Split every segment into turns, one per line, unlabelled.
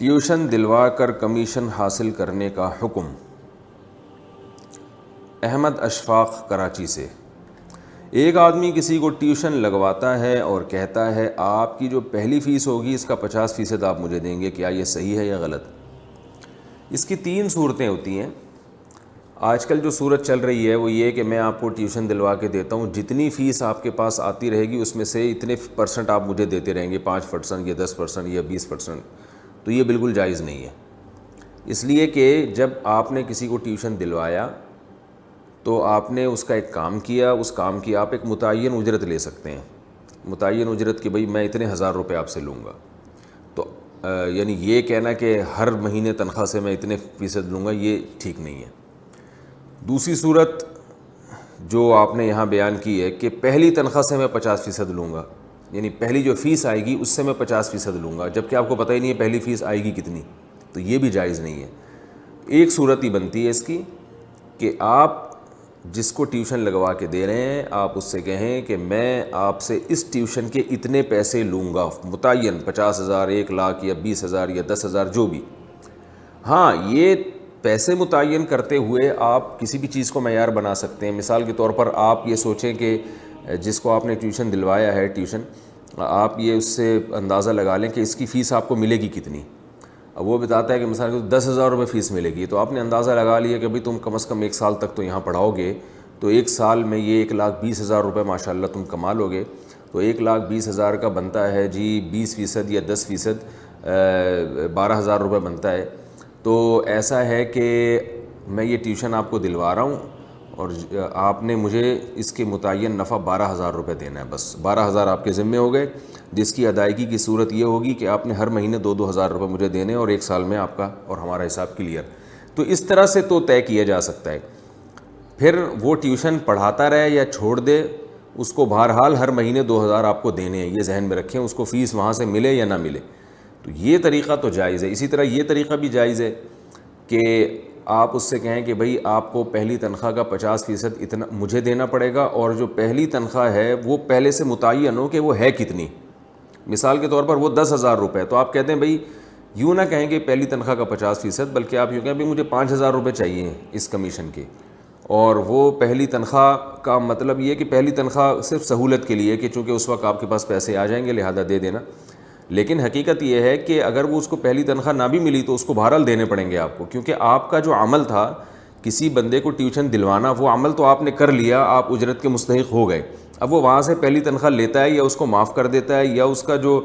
Tuition دلوا کر commission حاصل کرنے کا حکم۔ احمد اشفاق کراچی سے۔ ایک آدمی کسی کو ٹیوشن لگواتا ہے اور کہتا ہے آپ کی جو پہلی فیس ہوگی اس کا 50% آپ مجھے دیں گے، کیا یہ صحیح ہے یا غلط؟ اس کی 3 صورتیں ہوتی ہیں۔ آج کل جو صورت چل رہی ہے وہ یہ کہ میں آپ کو ٹیوشن دلوا کے دیتا ہوں، جتنی فیس آپ کے پاس آتی رہے گی اس میں سے اتنے % آپ مجھے دیتے رہیں گے، 5% یا 10% یا 20%۔ تو یہ بالکل جائز نہیں ہے، اس لیے کہ جب آپ نے کسی کو ٹیوشن دلوایا تو آپ نے اس کا ایک کام کیا، اس کام کی آپ ایک متعین اجرت لے سکتے ہیں، متعین اجرت کہ بھئی میں اتنے 1000 روپے آپ سے لوں گا۔ تو یعنی یہ کہنا کہ ہر مہینے تنخواہ سے میں اتنے فیصد لوں گا، یہ ٹھیک نہیں ہے۔ دوسری صورت جو آپ نے یہاں بیان کی ہے کہ پہلی تنخواہ سے میں 50% لوں گا، یعنی پہلی جو فیس آئے گی اس سے میں 50% لوں گا، جبکہ آپ کو پتہ ہی نہیں ہے پہلی فیس آئے گی کتنی، تو یہ بھی جائز نہیں ہے۔ ایک صورت ہی بنتی ہے اس کی کہ آپ جس کو ٹیوشن لگوا کے دے رہے ہیں آپ اس سے کہیں کہ میں آپ سے اس ٹیوشن کے اتنے پیسے لوں گا، متعین 50,000، 1,00,000 یا 20,000 یا 10,000 جو بھی۔ ہاں، یہ پیسے متعین کرتے ہوئے آپ کسی بھی چیز کو معیار بنا سکتے ہیں۔ مثال کے طور پر آپ یہ سوچیں کہ جس کو آپ نے ٹیوشن دلوایا ہے ٹیوشن، آپ یہ اس سے اندازہ لگا لیں کہ اس کی فیس آپ کو ملے گی کتنی۔ اب وہ بتاتا ہے کہ مثلا 10,000 روپے فیس ملے گی، تو آپ نے اندازہ لگا لیا کہ بھئی تم کم از کم 1 سال تک تو یہاں پڑھاؤ گے، تو 1 سال میں یہ 1,20,000 روپے ماشاءاللہ تم کما لو گے، تو 1,20,000 کا بنتا ہے جی 20% یا 10%، 12,000 روپے بنتا ہے۔ تو ایسا ہے کہ میں یہ ٹیوشن آپ کو دلوا رہا ہوں اور آپ نے مجھے اس کے متعین نفع 12,000 روپے دینا ہے، بس 12,000 آپ کے ذمے ہو گئے، جس کی ادائیگی کی صورت یہ ہوگی کہ آپ نے ہر مہینے 2,000 روپے مجھے دینے اور 1 سال میں آپ کا اور ہمارا حساب کلیئر۔ تو اس طرح سے تو طے کیا جا سکتا ہے۔ پھر وہ ٹیوشن پڑھاتا رہے یا چھوڑ دے، اس کو بہرحال ہر مہینے 2,000 آپ کو دینے ہیں، یہ ذہن میں رکھیں، اس کو فیس وہاں سے ملے یا نہ ملے۔ تو یہ طریقہ تو جائز ہے۔ اسی طرح یہ طریقہ بھی جائز ہے کہ آپ اس سے کہیں کہ بھئی آپ کو پہلی تنخواہ کا 50% اتنا مجھے دینا پڑے گا، اور جو پہلی تنخواہ ہے وہ پہلے سے متعین ہو کہ وہ ہے کتنی۔ مثال کے طور پر وہ 10,000 روپے، تو آپ کہتے ہیں بھئی یوں نہ کہیں کہ پہلی تنخواہ کا 50%، بلکہ آپ یوں کہیں بھئی مجھے 5,000 روپے چاہیے اس کمیشن کے، اور وہ پہلی تنخواہ کا مطلب یہ کہ پہلی تنخواہ صرف سہولت کے لیے کہ چونکہ اس وقت آپ کے پاس پیسے آ جائیں گے لہذا دے دینا۔ لیکن حقیقت یہ ہے کہ اگر وہ اس کو پہلی تنخواہ نہ بھی ملی تو اس کو بہرحال دینے پڑیں گے آپ کو، کیونکہ آپ کا جو عمل تھا کسی بندے کو ٹیوشن دلوانا، وہ عمل تو آپ نے کر لیا، آپ اجرت کے مستحق ہو گئے۔ اب وہ وہاں سے پہلی تنخواہ لیتا ہے یا اس کو معاف کر دیتا ہے، یا اس کا جو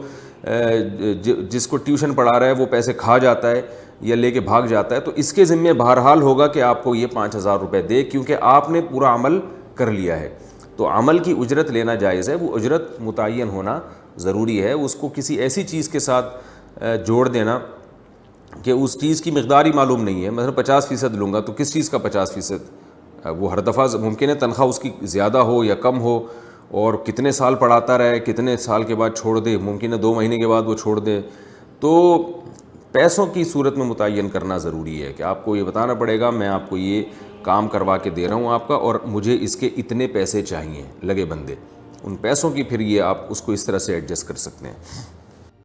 جس کو ٹیوشن پڑھا رہا ہے وہ پیسے کھا جاتا ہے یا لے کے بھاگ جاتا ہے، تو اس کے ذمہ بہرحال ہوگا کہ آپ کو یہ 5,000 روپے دے، کیونکہ آپ نے پورا عمل کر لیا ہے۔ تو عمل کی اجرت لینا جائز ہے، وہ اجرت متعین ہونا ضروری ہے۔ اس کو کسی ایسی چیز کے ساتھ جوڑ دینا کہ اس چیز کی مقدار ہی معلوم نہیں ہے، مثلا 50% لوں گا، تو کس چیز کا 50%؟ وہ ہر دفعہ ممکن ہے تنخواہ اس کی زیادہ ہو یا کم ہو، اور کتنے سال پڑھاتا رہے، کتنے سال کے بعد چھوڑ دے، ممکن ہے 2 مہینے کے بعد وہ چھوڑ دے۔ تو پیسوں کی صورت میں متعین کرنا ضروری ہے کہ آپ کو یہ بتانا پڑے گا میں آپ کو یہ کام کروا کے دے رہا ہوں آپ کا، اور مجھے اس کے اتنے پیسے چاہیے لگے بندے، ان پیسوں کی پھر یہ آپ اس کو اس طرح سے ایڈجسٹ کر سکتے ہیں۔